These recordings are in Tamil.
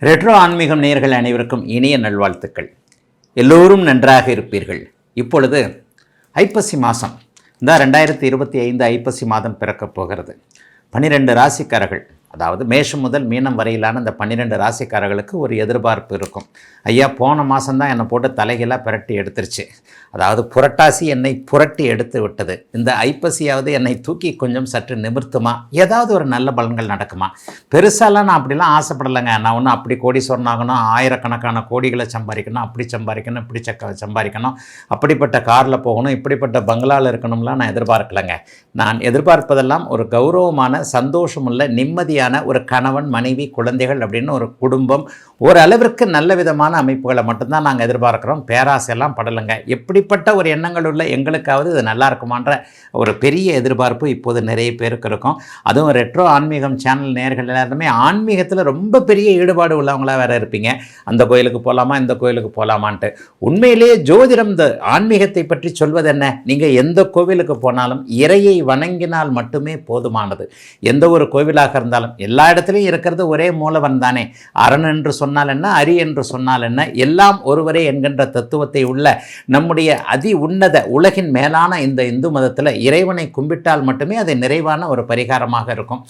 ரெட்ரோ ஆன்மீகம் நேயர்கள் அனைவருக்கும் இனிய நல்வாழ்த்துக்கள். எல்லோரும் நன்றாக இருப்பீர்கள். இப்பொழுது ஐப்பசி மாதம், இந்த 2025 ஐப்பசி மாதம் பிறக்கப் போகிறது. 12 ராசிக்காரர்கள், அதாவது மேஷம் முதல் மீனம் வரையிலான இந்த 12 ராசிக்காரர்களுக்கு ஒரு எதிர்பார்ப்பு இருக்கும். ஐயா, போன மாதம்தான் என்னை போட்டு தலைகளாக புரட்டி எடுத்துருச்சு, அதாவது புரட்டாசி என்னை புரட்டி எடுத்து விட்டது, இந்த ஐப்பசியாவது என்னை தூக்கி கொஞ்சம் சற்று நிமிர்த்துமா, ஏதாவது ஒரு நல்ல பலன்கள் நடக்குமா? பெருசாலாம் நான் அப்படிலாம் ஆசைப்படலைங்க. நான் ஒன்றும் அப்படி கோடீஸ்வரன் ஆகணும், ஆயிரக்கணக்கான கோடிகளை சம்பாதிக்கணும், அப்படி சம்பாதிக்கணும், இப்படி சம்பாதிக்கணும், அப்படிப்பட்ட காரில் போகணும், இப்படிப்பட்ட பங்களாவில் இருக்கணும்லாம் நான் எதிர்பார்க்கலைங்க. நான் எதிர்பார்ப்பதெல்லாம் ஒரு கௌரவமான, சந்தோஷமுள்ள, நிம்மதியான ஒரு கணவன், மனைவி, குழந்தைகள் அப்படின்னு ஒரு குடும்பம், ஓரளவிற்கு நல்ல விதமான அமைப்புகளை மட்டும்தான் நாங்கள் எதிர்பார்க்குறோம். பேராசையெல்லாம் படலைங்க. எப்படிப்பட்ட ஒரு எண்ணங்கள் உள்ள எங்களுக்காவது இது நல்லா இருக்குமான்ற ஒரு பெரிய எதிர்பார்ப்பு இப்போது நிறைய பேருக்கு இருக்கும். அதுவும் ரெட்ரோ ஆன்மீகம் சேனல் நேயர்கள் எல்லாருமே ஆன்மீகத்தில் ரொம்ப பெரிய ஈடுபாடு உள்ளவங்களாக வேறு இருப்பீங்க. அந்த கோயிலுக்கு போகலாமா, இந்த கோயிலுக்கு போகலாமான்ட்டு. உண்மையிலேயே ஜோதிடம் இந்த ஆன்மீகத்தை பற்றி சொல்வது என்ன? நீங்கள் எந்த கோவிலுக்கு போனாலும் இறையை வணங்கினால் மட்டுமே போதுமானது. எந்த ஒரு கோவிலாக இருந்தாலும் எல்லா இடத்துலையும் இருக்கிறது ஒரே மூலவன் தானே. அரண் என்று சொன்னால் என்ன, அரி என்று சொன்னால் என்ன, எல்லாம் ஒருவரே என்கின்ற தத்துவத்தை உள்ள நம்முடைய அதி உன்னத உலகின் மேலான இந்த இந்து மதத்தில் இறைவனை கும்பிட்டால் மட்டுமே அது நிறைவான ஒரு பரிகாரமாக இருக்கும்.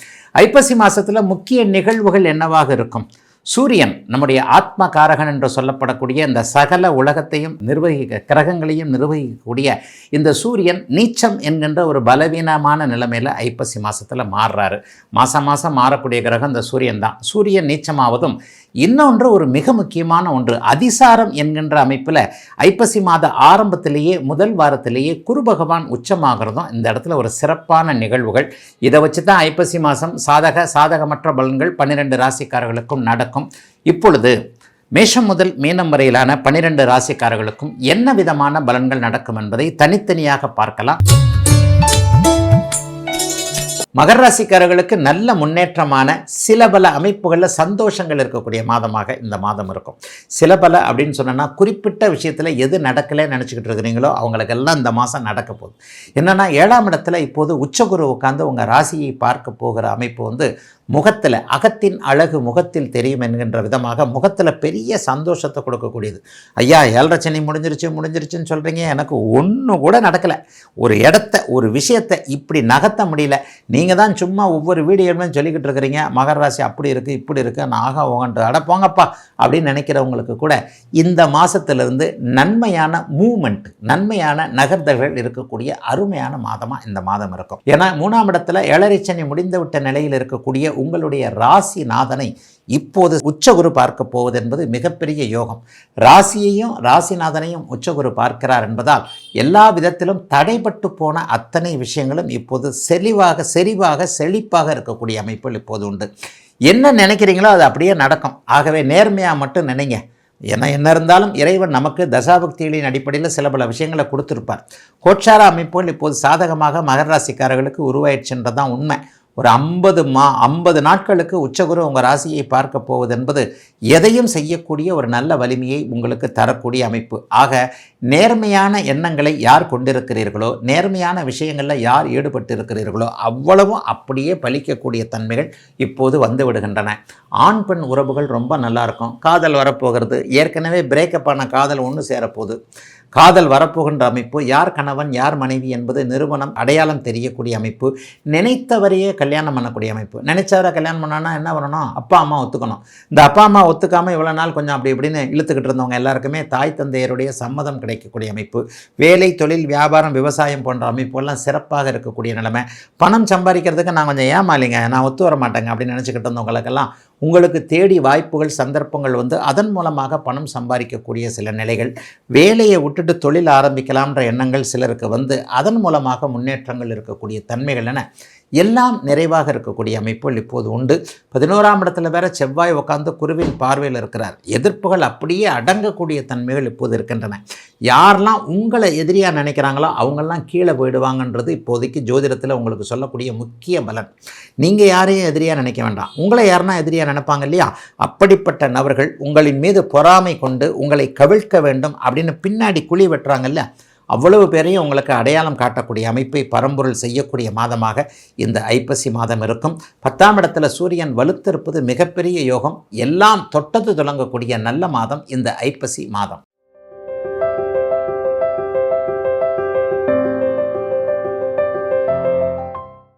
ஐப்பசி மாதத்தில் முக்கிய நிகழ்வுகள் என்னவாக இருக்கும்? சூரியன், நம்முடைய ஆத்ம காரகன் என்று சொல்லப்படக்கூடிய இந்த சகல உலகத்தையும் கிரகங்களையும் நிர்வகிக்கக்கூடிய இந்த சூரியன் நீச்சம் என்கின்ற ஒரு பலவீனமான நிலைமையில் ஐப்பசி மாதத்தில் மாறுறாரு. மாதம் மாறக்கூடிய கிரகம் இந்த சூரியன் தான். சூரியன் நீச்சமாவதும் இன்னொன்று ஒரு மிக முக்கியமான ஒன்று, அதிசாரம் என்கின்ற அமைப்பில் ஐப்பசி மாத ஆரம்பத்திலேயே முதல் வாரத்திலேயே குரு பகவான் உச்சமாகிறதும் இந்த இடத்துல ஒரு சிறப்பான நிகழ்வுகள். இதை வச்சு தான் ஐப்பசி மாதம் சாதகமற்ற பலன்கள் 12 ராசிக்காரர்களுக்கும் நடக்கும். இப்பொழுது மேஷம் முதல் மீனம் வரையிலான 12 ராசிக்காரர்களுக்கும் என்ன விதமான பலன்கள் நடக்கும் என்பதை தனித்தனியாக பார்க்கலாம். மகர ராசிக்காரர்களுக்கு நல்ல முன்னேற்றமான சில பல அமைப்புகளில் சந்தோஷங்கள் இருக்கக்கூடிய மாதமாக இந்த மாதம் இருக்கும். சில பல அப்படின்னு சொன்னோன்னா, குறிப்பிட்ட விஷயத்தில் எது நடக்கலைன்னு நினச்சிக்கிட்டு இருக்கிறீங்களோ அவங்களுக்கெல்லாம் இந்த மாதம் நடக்க போகுது. என்னென்னா, 7ஆம் இடத்துல இப்போது உச்சகுரு உட்காந்து உங்கள் ராசியை பார்க்க போகிற அமைப்பு முகத்தில், அகத்தின் அழகு முகத்தில் தெரியும் என்கின்ற விதமாக முகத்தில் பெரிய சந்தோஷத்தை கொடுக்கக்கூடியது. ஐயா, 7.5 சனி முடிஞ்சிருச்சுன்னு சொல்கிறீங்க, எனக்கு ஒன்று கூட நடக்கலை, ஒரு இடத்த ஒரு விஷயத்தை இப்படி நகர்த்த முடியல, நீங்கள் தான் சும்மா ஒவ்வொரு வீடியோமே சொல்லிக்கிட்டு இருக்கிறீங்க மகர ராசி அப்படி இருக்குது இப்படி இருக்குது, நான் ஆகா ஓகன்ட்டு அடப்போங்கப்பா அப்படின்னு நினைக்கிறவங்களுக்கு கூட இந்த மாதத்திலிருந்து நன்மையான மூமெண்ட், நன்மையான நகர்தல்கள் இருக்கக்கூடிய அருமையான மாதமாக இந்த மாதம் இருக்கும். ஏன்னா 3ஆம் இடத்துல 7.5 சனி முடிந்துவிட்ட நிலையில் இருக்கக்கூடிய உங்களுடைய ராசிநாதனை இப்போது உச்சகுரு பார்க்க போவது என்பது மிகப்பெரிய யோகம். ராசியையும் ராசிநாதனையும் உச்சகுரு பார்க்கிறார் என்பதால் எல்லா விதத்திலும் தடைபட்டு போன அத்தனை விஷயங்களும் இப்போது செழிப்பாக இருக்கக்கூடிய அமைப்புகள் இப்போது உண்டு. என்ன நினைக்கிறீங்களோ அது அப்படியே நடக்கும். ஆகவே நேர்மையாக மட்டும் நினைங்க. ஏன்னா என்ன இருந்தாலும் இறைவன் நமக்கு தசாபக்திகளின் அடிப்படையில் சில பல விஷயங்களை கொடுத்துருப்பார். கோட்சார அமைப்புகள் இப்போது சாதகமாக மகர ராசிக்காரர்களுக்கு உருவாயிடுச்சுன்றதான் உண்மை. ஒரு 50 நாட்களுக்கு உச்சகுரு உங்கள் ராசியை பார்க்க போவது என்பது எதையும் செய்யக்கூடிய ஒரு நல்ல வலிமையை உங்களுக்கு தரக்கூடிய அமைப்பு. ஆக நேர்மையான எண்ணங்களை யார் கொண்டிருக்கிறீர்களோ, நேர்மையான விஷயங்களில் யார் ஈடுபட்டு இருக்கிறீர்களோ அவ்வளவும் அப்படியே பலிக்கக்கூடிய தன்மைகள் இப்போது வந்து விடுகின்றன. ஆண் பெண் உறவுகள் ரொம்ப நல்லாயிருக்கும். காதல் வரப்போகிறது. ஏற்கனவே பிரேக்கப் ஆன காதல் ஒன்று சேரப்போகுது. காதல் வரப்போகின்ற அமைப்பு. யார் கணவன் யார் மனைவி என்பது நிறுவனம் அடையாளம் தெரியக்கூடிய அமைப்பு. நினைத்தவரையே கல்யாணம் பண்ணக்கூடிய அமைப்பு. நினைச்சவரை கல்யாணம் பண்ணான்னா என்ன பண்ணணும்? அப்பா அம்மா ஒத்துக்கணும். இந்த அப்பா அம்மா ஒத்துக்காமல் இவ்வளோ நாள் கொஞ்சம் அப்படி இப்படின்னு இழுத்துக்கிட்டு இருந்தவங்க எல்லாருக்குமே தாய் தந்தையருடைய சம்மதம் கிடைக்கக்கூடிய அமைப்பு. வேலை, தொழில், வியாபாரம், விவசாயம் போன்ற அமைப்புகள்லாம் சிறப்பாக இருக்கக்கூடிய நிலைமை. பணம் சம்பாதிக்கிறதுக்கு நான் கொஞ்சம் ஏமாலிங்க, நான் ஒத்து வர மாட்டேங்க அப்படின்னு நினச்சிக்கிட்டு இருந்தவங்களுக்கெல்லாம் உங்களுக்கு தேடி வாய்ப்புகள், சந்தர்ப்பங்கள் அதன் மூலமாக பணம் சம்பாதிக்கக்கூடிய சில நிலைகள். வேலையை விட்டுட்டு தொழில் ஆரம்பிக்கலாம்ன்ற எண்ணங்கள் சிலருக்கு அதன் மூலமாக முன்னேற்றங்கள் இருக்கக்கூடிய தன்மைகள் என எல்லாம் நிறைவாக இருக்கக்கூடிய அமைப்புகள் இப்போது உண்டு. 11ஆம் இடத்துல வேற செவ்வாய் உட்காந்து குருவின் பார்வையில் இருக்கிறார். எதிர்ப்புகள் அப்படியே அடங்கக்கூடிய தன்மைகள் இப்போது இருக்கின்றன. யாரெல்லாம் உங்களை எதிரியாக நினைக்கிறாங்களோ அவங்கெல்லாம் கீழே போயிடுவாங்கன்றது இப்போதைக்கு ஜோதிடத்தில் உங்களுக்கு சொல்லக்கூடிய முக்கிய பலன். நீங்கள் யாரையும் எதிரியாக நினைக்க வேண்டாம். உங்களை யாருன்னா எதிரியாக நினைப்பாங்க இல்லையா? அப்படிப்பட்ட நபர்கள் உங்களின் மீது பொறாமை கொண்டு உங்களை கவிழ்க்க வேண்டும் அப்படின்னு பின்னாடி குழி வெட்டுறாங்கல்ல, அவ்வளவு பேரையும் உங்களுக்கு அடையாளம் காட்டக்கூடிய அமைப்பை பரம்பொருள் செய்யக்கூடிய மாதமாக இந்த ஐப்பசி மாதம் இருக்கும். 10ஆம் இடத்துல சூரியன் வலுத்திருப்பது மிகப்பெரிய யோகம். எல்லாம் தொட்டது தொடங்கக்கூடிய நல்ல மாதம் இந்த ஐப்பசி மாதம்.